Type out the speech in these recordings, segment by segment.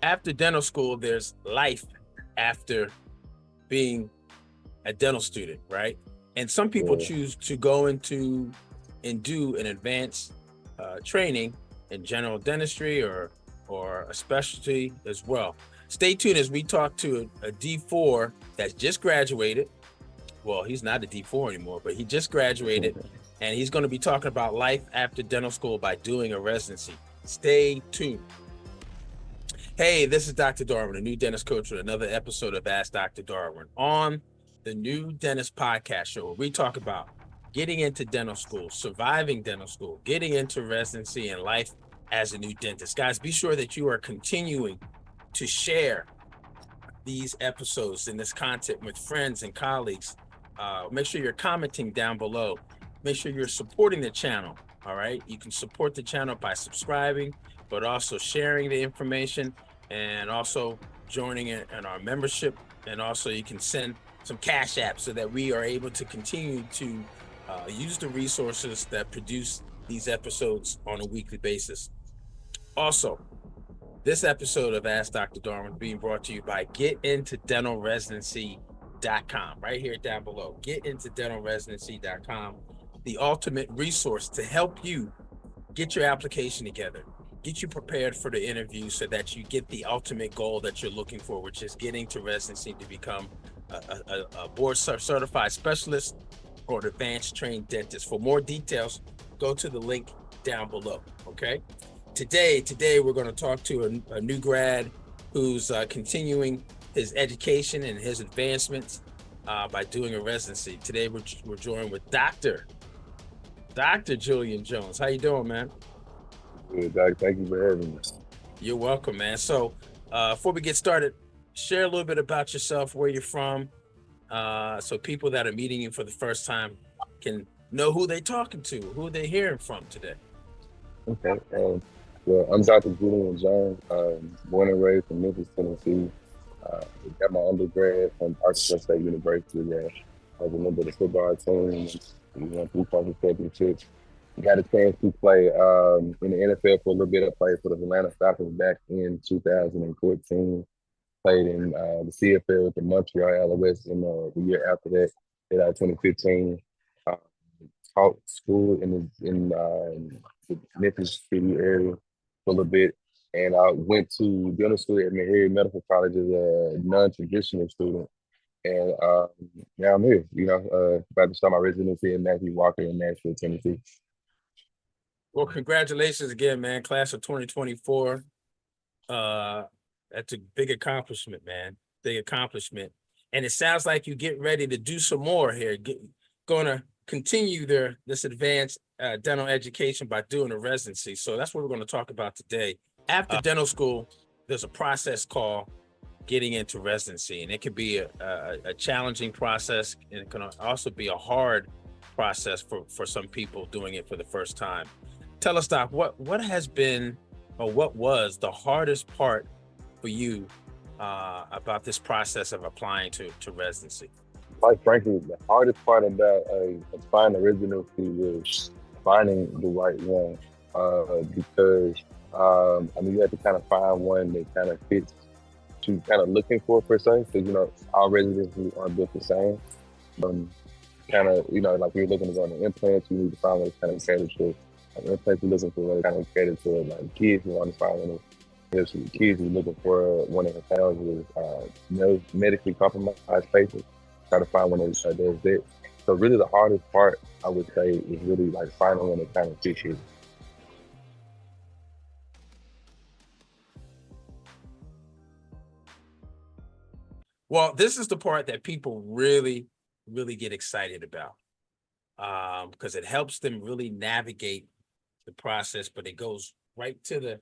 after dental school, there's life after being a dental student, right? And some people Yeah. choose to go into and do an advanced training in general dentistry or a specialty as well. Stay tuned as we talk to a D4 that's just graduated. Well, he's not a D4 anymore, but he just graduated, and he's going to be talking about life after dental school by doing a residency. Stay tuned. Hey, this is Dr. Darwin, a new dentist coach with another episode of Ask Dr. Darwin on the New Dentist Podcast Show, where we talk about getting into dental school, surviving dental school, getting into residency, and life as a new dentist. Guys, be sure that you are continuing to share these episodes and this content with friends and colleagues. Make sure you're commenting down below. Make sure you're supporting the channel. All right. You can support the channel by subscribing, but also sharing the information and also joining in our membership. And also you can send some cash apps so that we are able to continue to use the resources that produce these episodes on a weekly basis. Also, this episode of Ask Dr. Darwin is being brought to you by GetIntoDentalResidency.com, right here down below. GetIntoDentalResidency.com, the ultimate resource to help you get your application together, get you prepared for the interview so that you get the ultimate goal that you're looking for, which is getting to residency to become a board certified specialist or an advanced trained dentist. For more details, go to the link down below, okay? Today we're going to talk to a new grad who's continuing his education and his advancements by doing a residency. Today we're joined with Dr. Julian Jones. How you doing, man? Good, Doc. Thank you for having me. You're welcome, man. So before we get started, share a little bit about yourself, where you're from, so people that are meeting you for the first time can know who they're talking to, who they're hearing from today. Okay. Well, I'm Dr. Julian Jones, born and raised in Memphis, Tennessee. Uh, got my undergrad from Arkansas State University there. I was a member of the football team. We won three conference championships. Got a chance to play in the NFL for a little bit. I played for the Atlanta Falcons back in 2014. Played in the CFL with the Montreal Alouettes in the year after that, 2015. Uh, Taught school the Memphis City area for a little bit, and I went to dental school at Meharry Medical College as a non-traditional student. And now I'm here, about to start my residency in Matthew Walker in Nashville, Tennessee. Well, congratulations again, man. Class of 2024. That's a big accomplishment, man. Big accomplishment. And it sounds like you get ready to do some more here. Gonna continue this advanced dental education by doing a residency. So that's what we're going to talk about today. After dental school, there's a process called getting into residency, and it could be a challenging process, and it can also be a hard process for some people doing it for the first time. Tell us, Doc, what has been or what was the hardest part for you about this process of applying to residency? Quite frankly, the hardest part about applying to residency was finding the right one, because you have to kind of find one that kind of fits what you kind of looking for per se, because all residencies aren't built the same. Kind of, like you're looking to go into implants, you need to find one that's kind of catered to implants. You're looking for one kind of catered to like kids. You want to find one that kids are looking for one that has with medically compromised patients. Try to find one that does that. So really, the hardest part I would say is really like finding one that kind of fits you. Well, this is the part that people really, really get excited about, because it helps them really navigate the process, but it goes right to the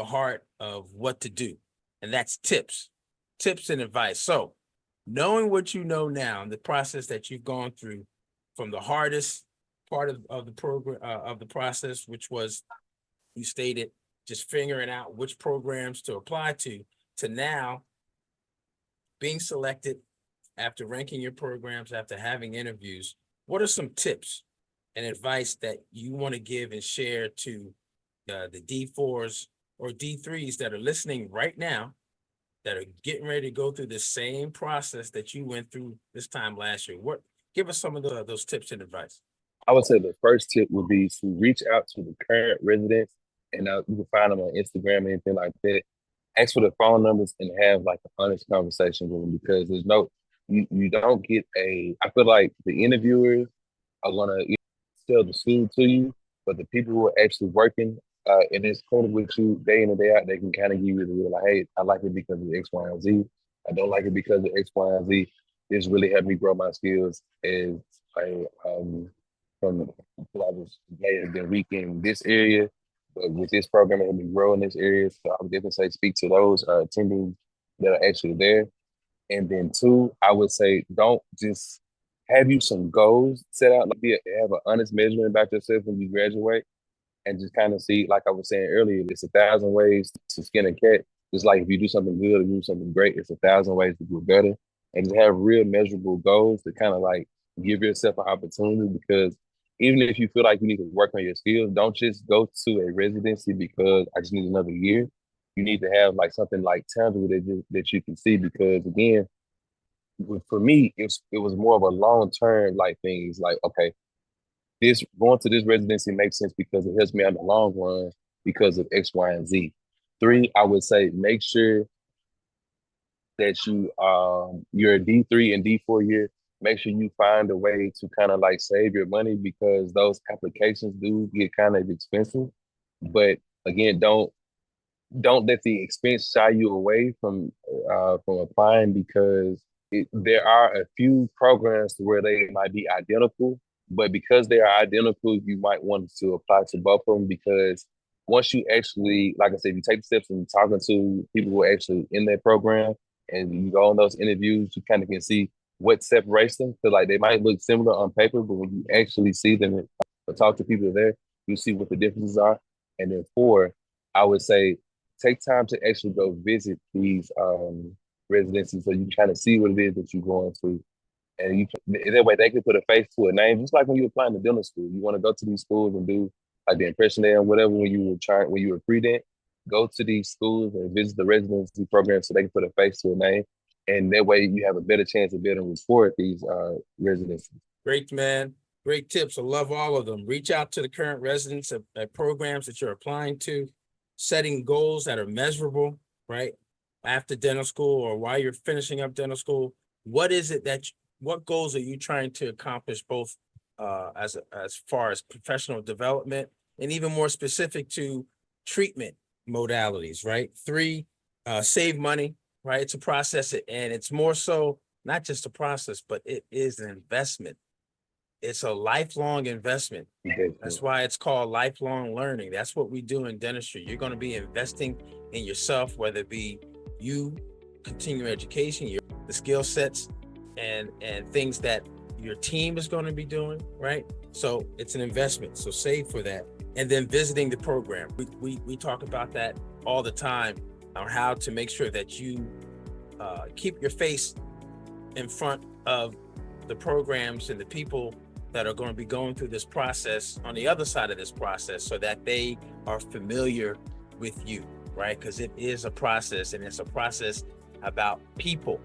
heart of what to do, and that's tips and advice. So, knowing what you know now, the process that you've gone through, from the hardest part of the program of the process, which was, you stated, just figuring out which programs to apply to now being selected after ranking your programs, after having interviews. What are some tips and advice that you want to give and share to the D4s or D3s that are listening right now that are getting ready to go through the same process that you went through this time last year? Give us some of those tips and advice. I would say the first tip would be to reach out to the current residents, and you can find them on Instagram and anything like that. Ask for the phone numbers and have like an honest conversation with them, because you don't get I feel like the interviewers are gonna sell the food to you, but the people who are actually working in this clinic with you day in and day out, they can kind of give you the real, like, hey, I like it because of X, Y, and Z. I don't like it because of X, Y, and Z. This really helped me grow my skills as from I may have been weak in this area, but with this program, it helped me grow in this area. So I would definitely say speak to those attendees that are actually there. And then two, I would say don't just have you some goals set out, like have an honest measurement about yourself when you graduate, and just kind of see, like I was saying earlier, it's 1,000 ways to skin a cat. Just like if you do something good or do something great, it's 1,000 ways to do it better. And just have real measurable goals to kind of like give yourself an opportunity, because even if you feel like you need to work on your skills, don't just go to a residency because I just need another year. You need to have like something like tangible that you can see, because again, for me, it was more of a long term like things like, okay, this going to this residency makes sense because it helps me out in the long run because of X, Y, and Z. Three, I would say make sure that you're a D3 and D4 year. Make sure you find a way to kind of like save your money, because those applications do get kind of expensive. But again, don't let the expense shy you away from applying, because there are a few programs where they might be identical, but because they are identical, you might want to apply to both of them, because once you actually, like I said, you take the steps and talking to people who are actually in that program, and you go on those interviews, you kind of can see what separates them. So like they might look similar on paper, but when you actually see them or talk to people there, you see what the differences are. And then four, I would say take time to actually go visit these residencies, so you kind of see what it is that you're going to, and that way they can put a face to a name. Just like when you're applying to dental school, you want to go to these schools and do like the impression there and whatever. When you were pre-dent, go to these schools and visit the residency program so they can put a face to a name, and that way you have a better chance of building rapport at these residencies. Great, man. Great tips. I love all of them. Reach out to the current residents at programs that you're applying to, setting goals that are measurable, right? After dental school or while you're finishing up dental school, what goals are you trying to accomplish, both as far as professional development and even more specific to treatment modalities, right? Three, save money, right? It's a process, and it's more so not just a process, but it is an investment. It's a lifelong investment. That's why it's called lifelong learning. That's what we do in dentistry. You're going to be investing in yourself, whether it be you continuing education, the skill sets and things that your team is going to be doing, right? So it's an investment. So save for that. And then visiting the program. We talk about that all the time, on how to make sure that you keep your face in front of the programs and the people that are going to be going through this process on the other side of this process, so that they are familiar with you, right? Because it is a process, and it's a process about people,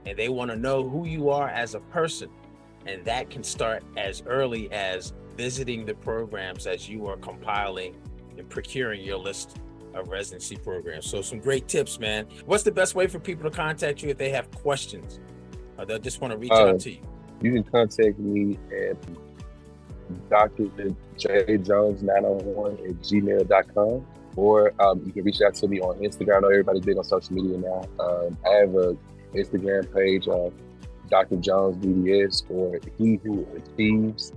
and they want to know who you are as a person. And that can start as early as visiting the programs as you are compiling and procuring your list of residency programs. So some great tips, man. What's the best way for people to contact you if they have questions or they'll just want to reach out to you? You can contact me at Dr. J Jones 901 at gmail.com, or you can reach out to me on Instagram. I know everybody's big on social media now. I have a Instagram page, Dr. Jones BDS, or He Who Achieves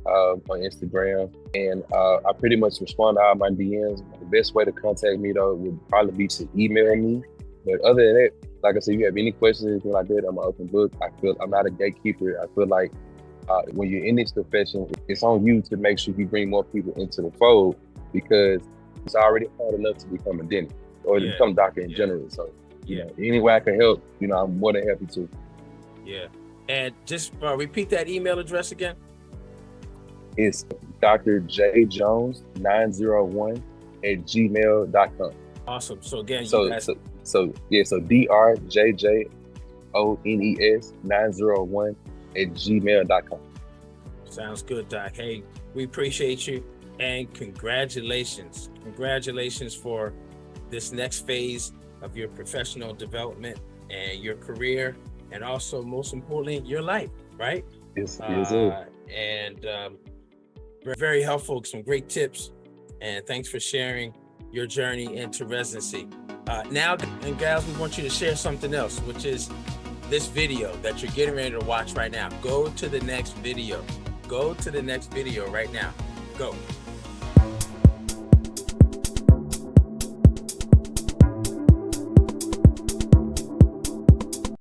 on Instagram. And I pretty much respond to all my DMs. The best way to contact me, though, would probably be to email me. But other than that, like I said, if you have any questions, anything like that, I'm an open book. I feel I'm not a gatekeeper. I feel like when you're in this profession, it's on you to make sure you bring more people into the fold, because it's already hard enough to become a dentist or to become a doctor in general. So, any way I can help, I'm more than happy to. Yeah. And just repeat that email address again. It's Dr. J Jones 901 at gmail.com. Awesome. So again, you So guys, so yeah, so DrJJONES901 @gmail.com. sounds good, Doc. Hey, we appreciate you and congratulations. Congratulations for this next phase of your professional development and your career, and also most importantly, your life, right? Yes, yes, sir. And very helpful, some great tips, and thanks for sharing your journey into residency. Now, and gals, we want you to share something else, which is this video that you're getting ready to watch right now. Go to the next video. Go to the next video right now. Go.